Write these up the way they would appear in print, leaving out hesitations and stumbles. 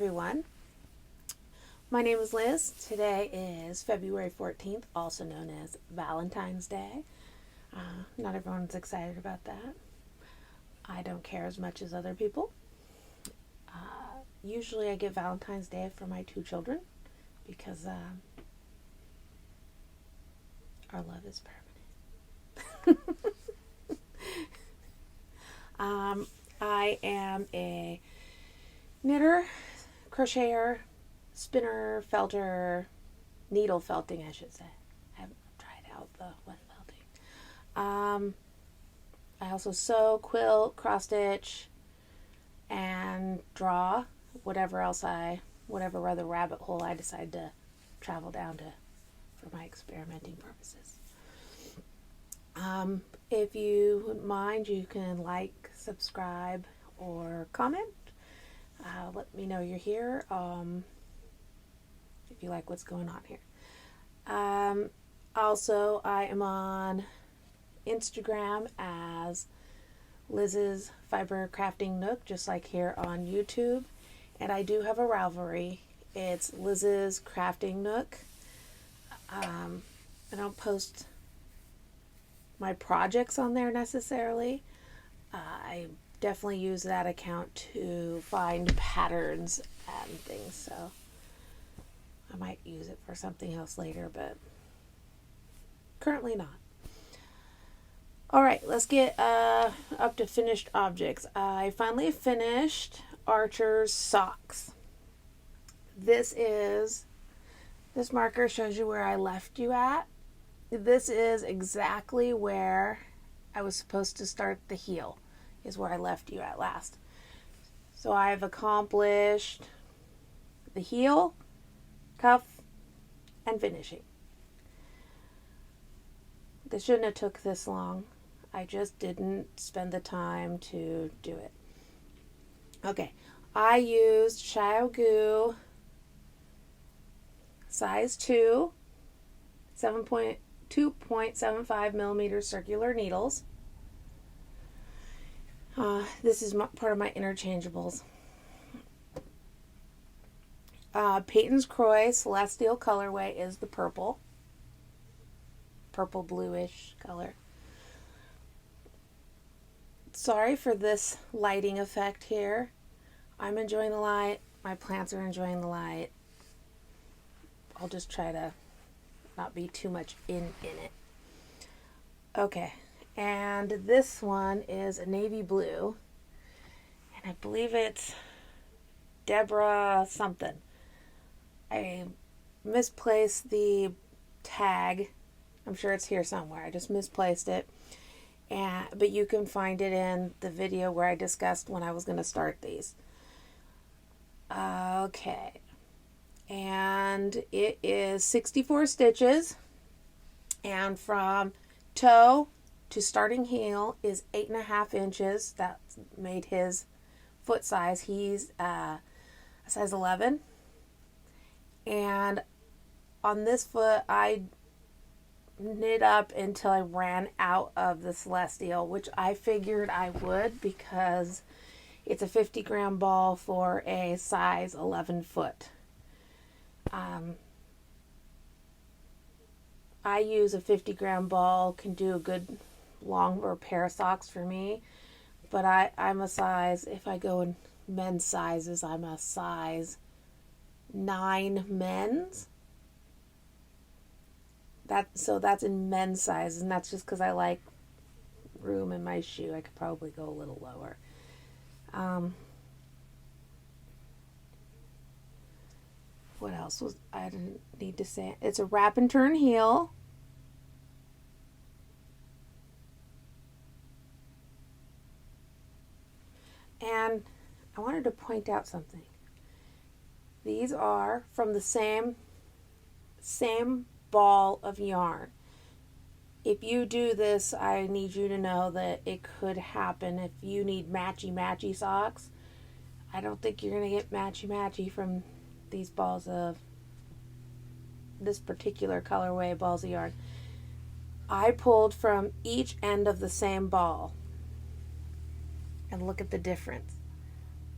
everyone. My name is Liz. Today is February 14th, also known as Valentine's Day. Not everyone's excited about that. I don't care as much as other people. Usually I get Valentine's Day for my two children because our love is permanent. I am a knitter, crocheter, spinner, felter, needle felting, I should say. I haven't tried out the wet felting. I also sew, quilt, cross stitch, and draw whatever other rabbit hole I decide to travel down to for my experimenting purposes. If you wouldn't mind, you can like, subscribe, or comment. Let me know you're here. If you like what's going on here. Also, I am on Instagram as Liz's Fiber Crafting Nook, just like here on YouTube. And I do have a Ravelry. It's Liz's Crafting Nook. I don't post my projects on there necessarily. I definitely use that account to find patterns and things, so I might use it for something else later, but currently not. Alright, let's get up to finished objects. I finally finished Archer's socks. This marker shows you where I left you at. This is exactly where I was supposed to start the heel, is where I left you at last. So I've accomplished the heel, cuff, and finishing. This shouldn't have took this long. I just didn't spend the time to do it. Okay, I used Xiaogu size 2, 2.75 millimeter circular needles. This is part of my interchangeables. Peyton's Croy Celestial colorway is the purple bluish color. Sorry for this lighting effect here. I'm enjoying the light. My plants are enjoying the light. I'll just try to not be too much in it. Okay, and this one is a navy blue, and I believe it's Deborah something. I misplaced the tag. I'm sure it's here somewhere. I just misplaced it, but you can find it in the video where I discussed when I was going to start these. Okay, and it is 64 stitches, and from toe to starting heel is 8.5 inches. That made his foot size. He's a size 11, and on this foot I knit up until I ran out of the Celestial, which I figured I would because it's a 50-gram ball for a size 11 foot. I use a 50-gram ball, can do a good longer pair of socks for me, but I'm a size, if I go in men's sizes, I'm a size 9 men's. So that's in men's sizes, and that's just because I like room in my shoe. I could probably go a little lower. What else was I didn't need to say? It's a wrap and turn heel. And I wanted to point out something. These are from the same ball of yarn. If you do this, I need you to know that it could happen if you need matchy socks. I don't think you're going to get matchy from these balls of this particular colorway balls of yarn. I pulled from each end of the same ball. And look at the difference.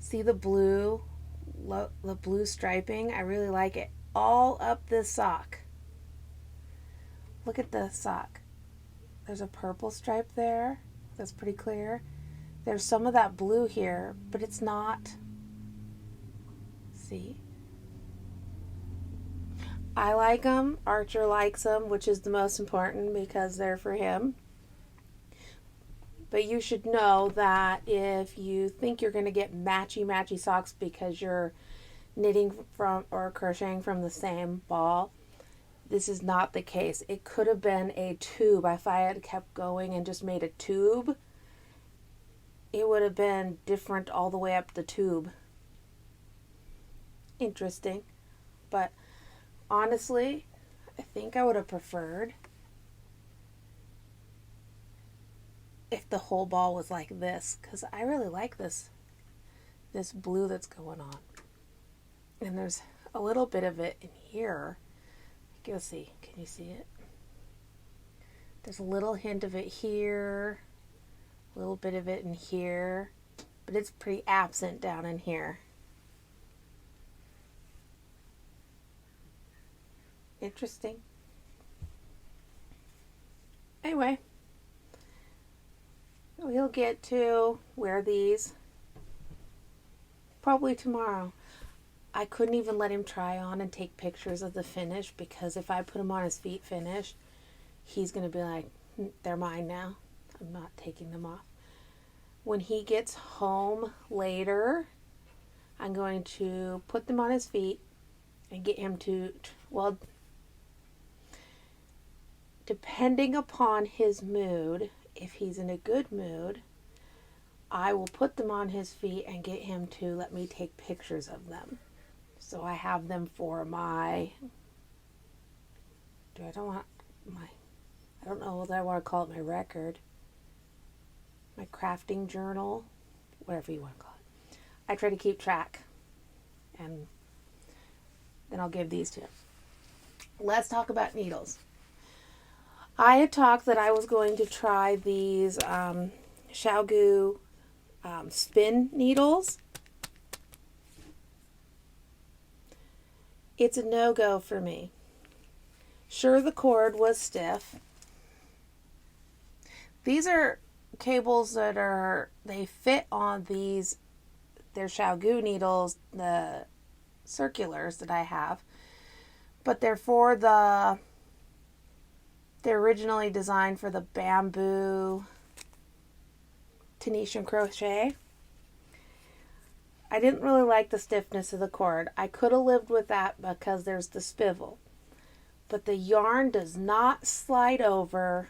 See the blue the blue striping. I really like it. All up this sock. Look at the sock. There's a purple stripe there. That's pretty clear. There's some of that blue here, but it's not. See? I like them. Archer likes them, which is the most important because they're for him. But you should know that if you think you're going to get matchy socks because you're knitting from or crocheting from the same ball, this is not the case. It could have been a tube. If I had kept going and just made a tube, it would have been different all the way up the tube. Interesting. But honestly, I think I would have preferred if the whole ball was like this, because I really like this blue that's going on. And there's a little bit of it in here. Go see. Can you see it? There's a little hint of it here, a little bit of it in here, but it's pretty absent down in here. Interesting. Anyway, we'll get to wear these probably tomorrow. I couldn't even let him try on and take pictures of the finish, because if I put him on his feet finished, he's going to be like, they're mine now. I'm not taking them off. When he gets home later, I'm going to put them on his feet and get him to, well, depending upon his mood, if he's in a good mood, I will put them on his feet and get him to let me take pictures of them. So I have them for my, I don't know what I want to call it, my record, my crafting journal, whatever you want to call it. I try to keep track, and then I'll give these to him. Let's talk about needles. I had talked that I was going to try these Xiaogu spin needles. It's a no-go for me. Sure, the cord was stiff. These are cables that they fit on these, they're Xiaogu needles, the circulars that I have, but they're originally designed for the bamboo Tunisian crochet. I didn't really like the stiffness of the cord. I could have lived with that because there's the spivel. But the yarn does not slide over.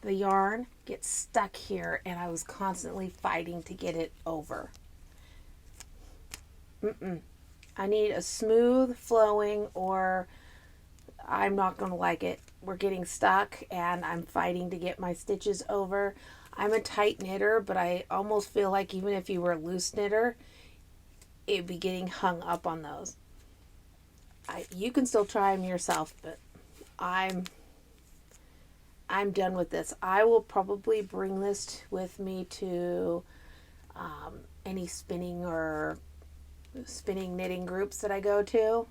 The yarn gets stuck here, and I was constantly fighting to get it over. I need a smooth flowing, or I'm not going to like it. We're getting stuck, and I'm fighting to get my stitches over. I'm a tight knitter, but I almost feel like even if you were a loose knitter, it'd be getting hung up on those. You can still try them yourself, but I'm done with this. I will probably bring this with me to any spinning knitting groups that I go to,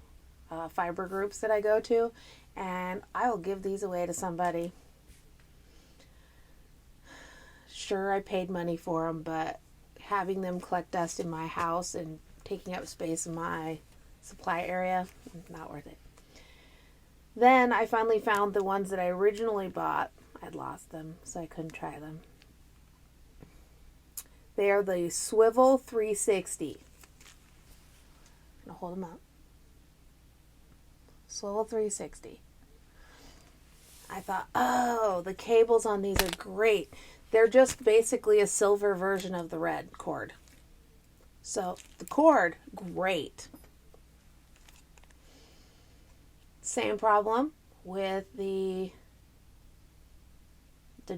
fiber groups that I go to, and I will give these away to somebody. Sure, I paid money for them, but having them collect dust in my house and taking up space in my supply area, not worth it. Then I finally found the ones that I originally bought. I'd lost them, so I couldn't try them. They are the Swivel 360. I'm going to hold them up. Swivel 360. I thought, oh, the cables on these are great. They're just basically a silver version of the red cord. So the cord, great. Same problem with the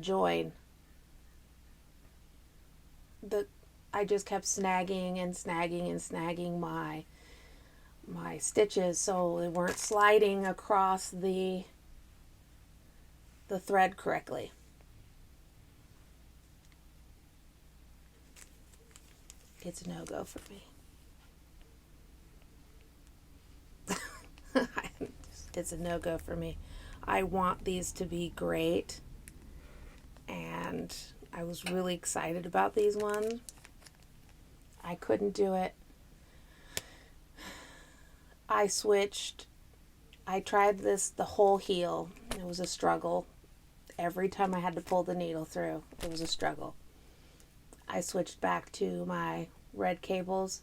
join. I just kept snagging my stitches, so they weren't sliding across the thread correctly. it's a no-go for me. It's a no-go for me. I want these to be great, and I was really excited about these ones. I couldn't do it. I switched. I tried the whole heel. It was a struggle. Every time I had to pull the needle through, it was a struggle. I switched back to my red cables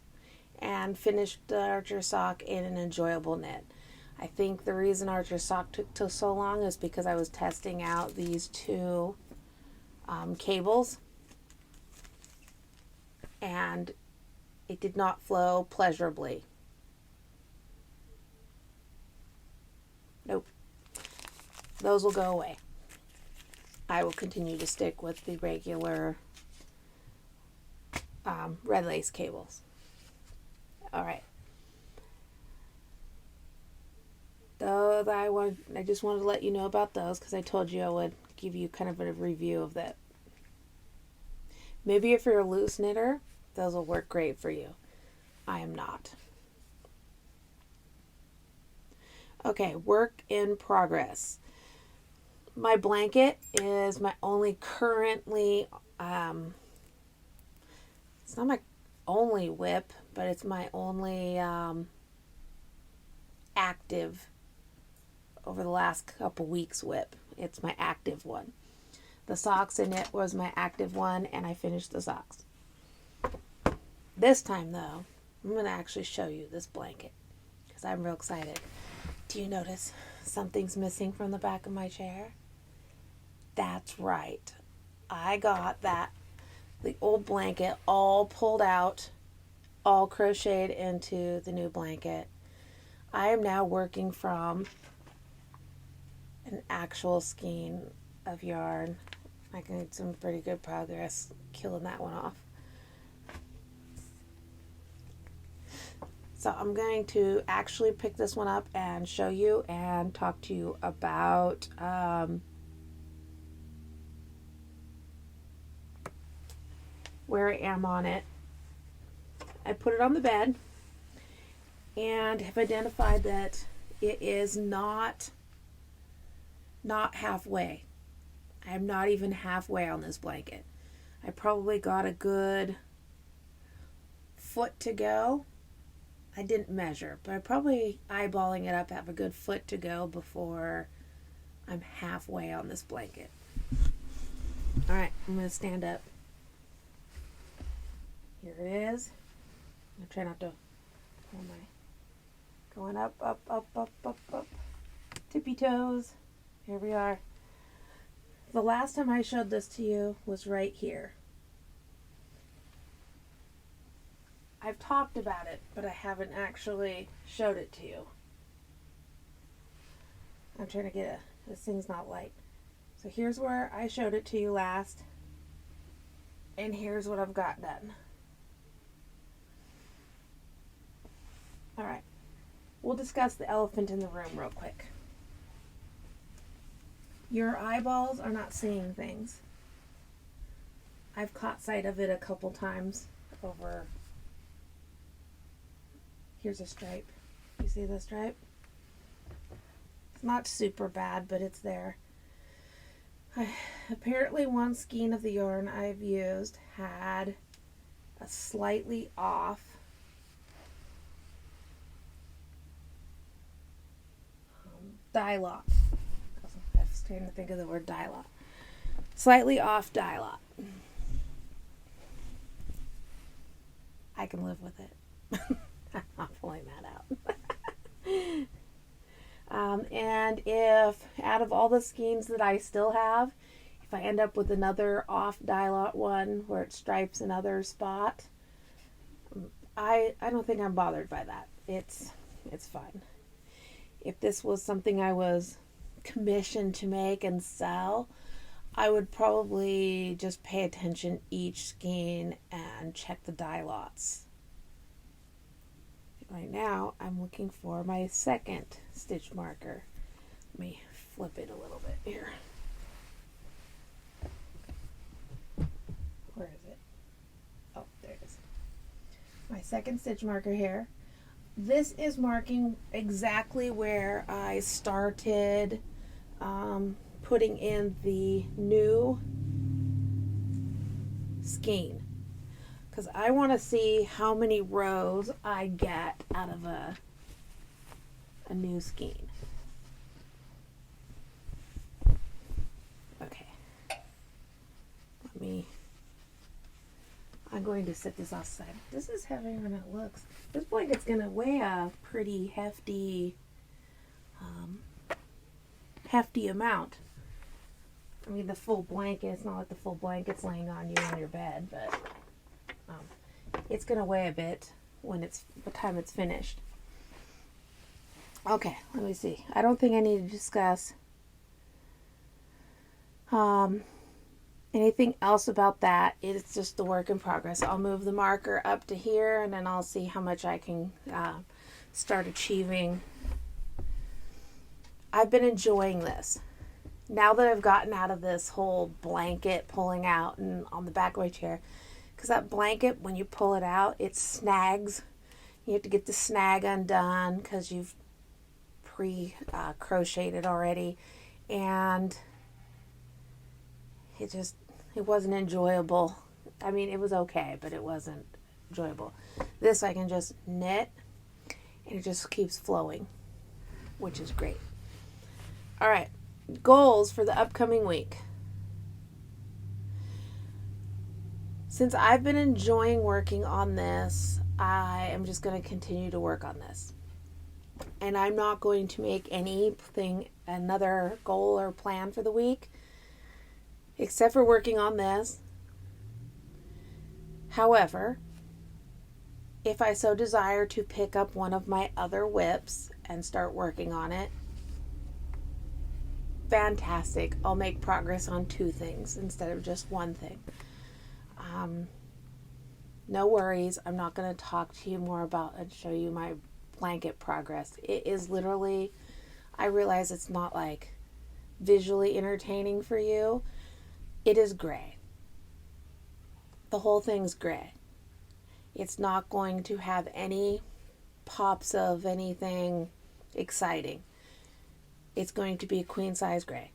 and finished the Archer sock in an enjoyable knit. I think the reason Archer sock took so long is because I was testing out these two cables, and it did not flow pleasurably. Nope. Those will go away. I will continue to stick with the regular red lace cables. All right. Though I just wanted to let you know about those because I told you I would give you kind of a review of that. Maybe if you're a loose knitter, those will work great for you. I am not. Okay, work in progress. My blanket is my only currently, it's not my only whip, but it's my only active over the last couple weeks whip. It's my active one. The socks in it was my active one, and I finished the socks. This time, though, I'm going to actually show you this blanket because I'm real excited. Do you notice something's missing from the back of my chair? That's right. I got the old blanket all pulled out, all crocheted into the new blanket. I am now working from an actual skein of yarn. I made some pretty good progress killing that one off. So I'm going to actually pick this one up and show you and talk to you about where I am on it. I put it on the bed and have identified that it is not halfway. I'm not even halfway on this blanket. I probably got a good foot to go. I didn't measure, but I probably eyeballing it up have a good foot to go before I'm halfway on this blanket. All right, I'm going to stand up. Here it is. I'm going to try not to going up, up, up, up, up, up. Tippy toes. Here we are. The last time I showed this to you was right here. I've talked about it, but I haven't actually showed it to you. I'm trying to get this thing's not light. So here's where I showed it to you last. And here's what I've got done. All right. We'll discuss the elephant in the room real quick. Your eyeballs are not seeing things. I've caught sight of it a couple times over. Here's a stripe. You see the stripe? It's not super bad, but it's there. Apparently one skein of the yarn I've used had a slightly off dye lot. I was trying to think of the word dye lot. Slightly off dye lot. I can live with it. I'm not pulling that out. And if out of all the skeins that I still have, if I end up with another off dye lot one where it stripes another spot, I don't think I'm bothered by that. It's fine. If this was something I was commissioned to make and sell, I would probably just pay attention each skein and check the dye lots. Right now, I'm looking for my second stitch marker. Let me flip it a little bit here. Where is it? Oh, there it is. second stitch marker here. This is marking exactly where I started putting in the new skein, because I want to see how many rows I get out of a new skein. Okay, I'm going to set this aside. This is heavier than it looks. This blanket's going to weigh a pretty hefty amount. I mean, the full blanket, it's not like the full blanket's laying on you on your bed, but it's going to weigh a bit when the time it's finished. Okay, let me see. I don't think I need to discuss anything else about that. It's just the work in progress. I'll move the marker up to here, and then I'll see how much I can start achieving. I've been enjoying this. Now that I've gotten out of this whole blanket pulling out and on the back of my chair, because that blanket, when you pull it out, it snags. You have to get the snag undone because you've pre-crocheted it already, and it wasn't enjoyable. I mean, it was okay, but it wasn't enjoyable. This I can just knit, and it just keeps flowing, which is great. All right, goals for the upcoming week. Since I've been enjoying working on this, I am just going to continue to work on this. And I'm not going to make another goal or plan for the week, except for working on this. However, if I so desire to pick up one of my other whips and start working on it, fantastic. I'll make progress on 2 things instead of just one thing. No worries. I'm not going to talk to you more about and show you my blanket progress. It is literally, I realize it's not like visually entertaining for you. It is gray. The whole thing's gray. It's not going to have any pops of anything exciting. It's going to be queen size gray.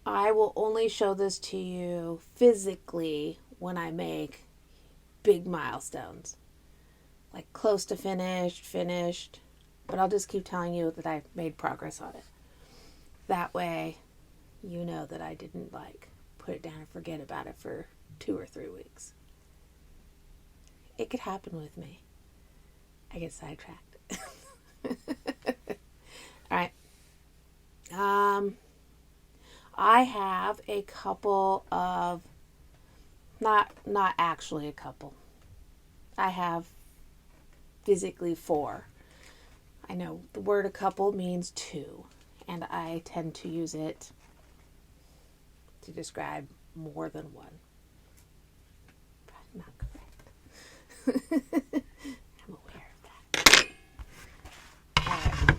I will only show this to you physically when I make big milestones. Like close to finished. But I'll just keep telling you that I've made progress on it. That way, you know that I didn't put it down and forget about it for 2 or 3 weeks. It could happen with me. I get sidetracked. All right. I have a couple of, not actually a couple. I have physically 4. I know the word a couple means 2, and I tend to use it to describe more than one. But not correct. I'm aware of that. All right.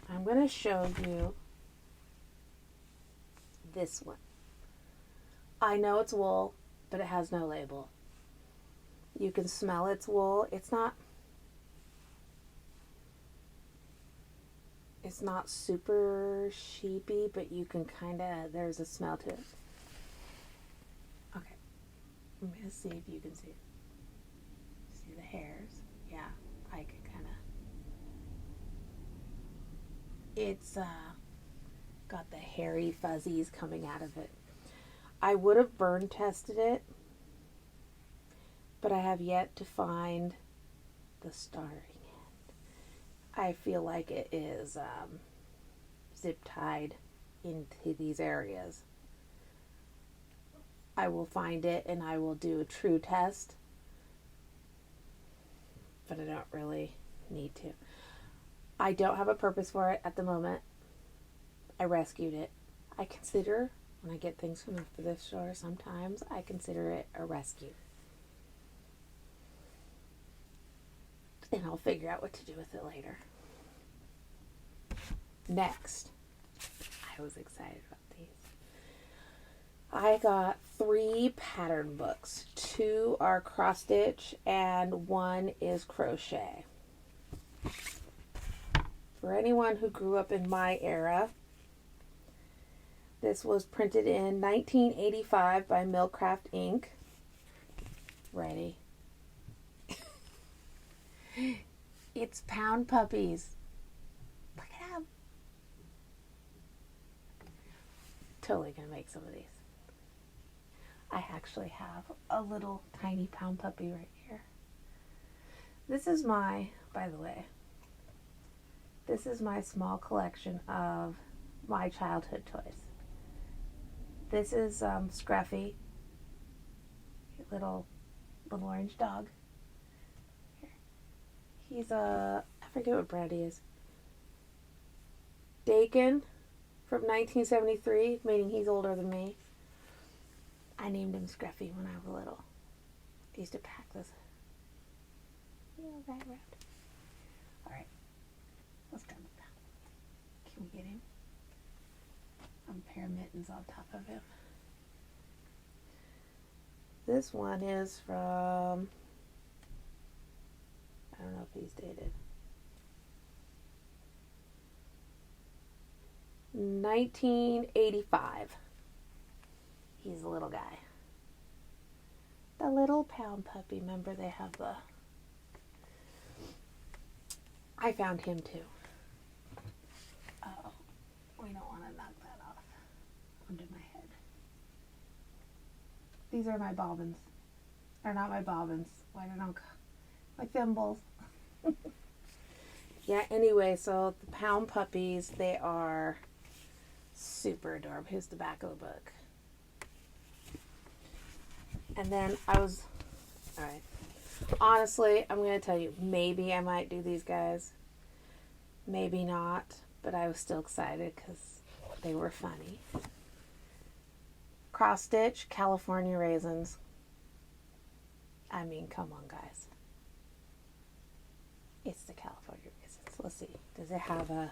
I'm going to show you this one. I know it's wool, but it has no label. You can smell its wool. It's not super sheepy, but you can there's a smell to it. Okay. I'm going to see if you can see the hairs. Yeah, I can it's got the hairy fuzzies coming out of it. I would have burn tested it, but I have yet to find the starting end. I feel like it is zip tied into these areas. I will find it and I will do a true test, but I don't really need to. I don't have a purpose for it at the moment. I rescued it. I consider, when I get things from the thrift store, sometimes I consider it a rescue. And I'll figure out what to do with it later. Next, I was excited about these. I got 3 pattern books. 2 are cross stitch and 1 is crochet. For anyone who grew up in my era, this was printed in 1985 by Millcraft Inc. Ready? It's Pound Puppies. Look at them. Totally gonna make some of these. I actually have a little tiny Pound Puppy right here. This is my, by the way, this is my small collection of my childhood toys. This is Scruffy, little orange dog. Here. He's I forget what brand he is. Dakin from 1973, meaning he's older than me. I named him Scruffy when I was little. I used to pack this. Right around. Alright. Let's grab it now. Can we get him? Pair of mittens on top of him. This one is from, I don't know if he's dated, 1985. He's a little guy. The little Pound Puppy. Remember they have the, I found him too. Uh-oh. We don't want to knock that off onto my head. These are my bobbins. Or not my bobbins. Why don't I know? My thimbles. Yeah, anyway, so the Pound Puppies, they are super adorable. Here's the back of the book. And then alright. Honestly, I'm going to tell you, maybe I might do these guys. Maybe not. But I was still excited because they were funny. Cross stitch, California raisins. I mean, come on, guys. It's the California raisins. Let's see. Does it have a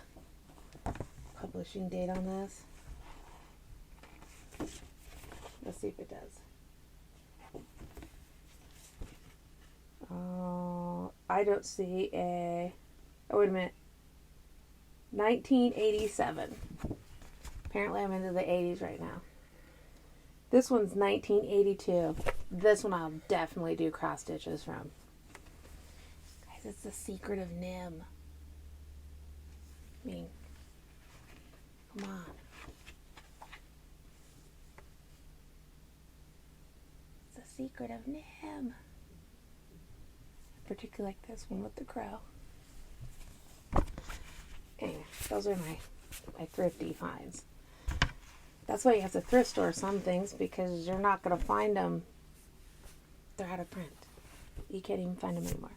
publishing date on this? Let's see if it does. I don't see a... Oh, wait a minute. 1987. Apparently I'm into the 80s right now. This one's 1982. This one I'll definitely do cross stitches from. Guys, it's The Secret of Nim. I mean, come on. It's The Secret of Nim. I particularly like this one with the crow. Anyway, those are my thrifty finds. That's why you have to thrift store some things, because you're not going to find them. They're out of print. You can't even find them anymore.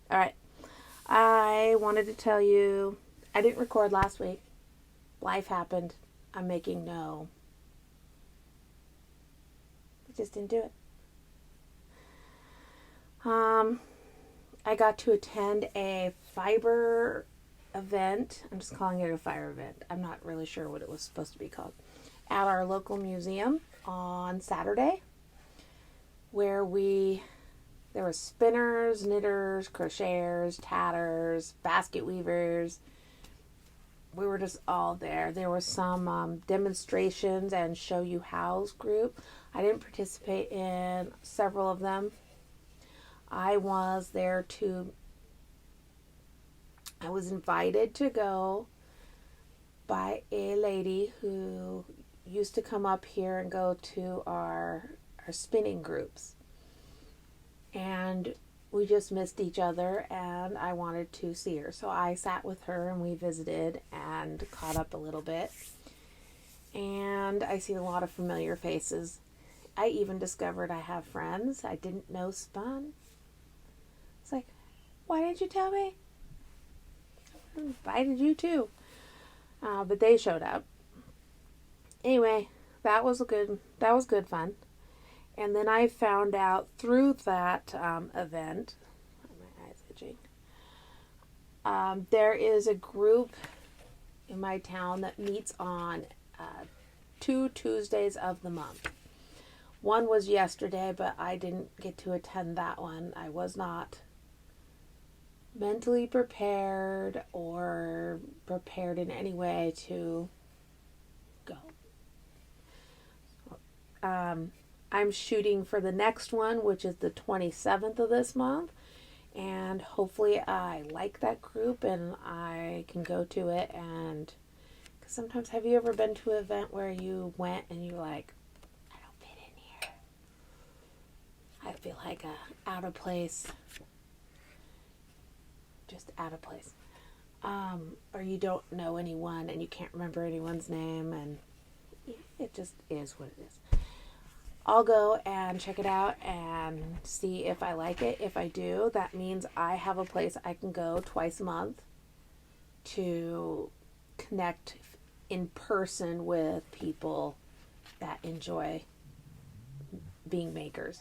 Alright. I wanted to tell you, I didn't record last week. Life happened. I'm making I just didn't do it. I got to attend a fiber event. I'm just calling it a fire event. I'm not really sure what it was supposed to be called. At our local museum on Saturday, where there were spinners, knitters, crocheters, tatters, basket weavers. We were just all there. There were some demonstrations and show you hows group. I didn't participate in several of them. I was invited to go by a lady who used to come up here and go to our spinning groups. And we just missed each other, and I wanted to see her. So I sat with her and we visited and caught up a little bit. And I see a lot of familiar faces. I even discovered I have friends I didn't know spun. It's like, why didn't you tell me? I invited you too. But they showed up. Anyway, that was good fun. And then I found out through that event, my eyes itching, there is a group in my town that meets on 2 Tuesdays of the month. One was yesterday, but I didn't get to attend that one. I was not mentally prepared or prepared in any way to go. I'm shooting for the next one, which is the 27th of this month, and hopefully I like that group and I can go to it. And cause sometimes, have you ever been to an event where you went and you're like, I don't fit in here, I feel like out of place, just out of place, or you don't know anyone and you can't remember anyone's name, and it just is what it is. I'll go and check it out and see if I like it. If I do, that means I have a place I can go twice a month to connect in person with people that enjoy being makers.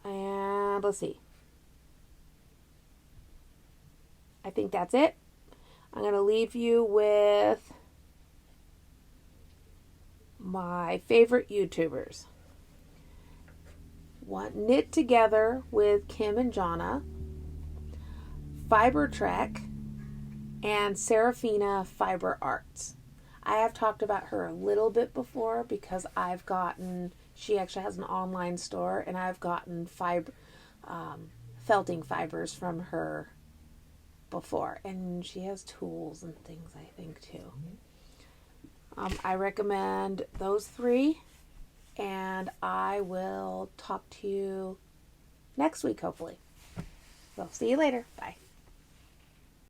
And let's see. I think that's it. I'm going to leave you with my favorite YouTubers. Knit Together with Kim and Jonna, Fiber Trek, and Serafina Fiber Arts. I have talked about her a little bit before because she actually has an online store, and I've gotten felting fibers from her before, and she has tools and things, I think, too. I recommend those 3, and I will talk to you next week, hopefully. So, see you later. Bye.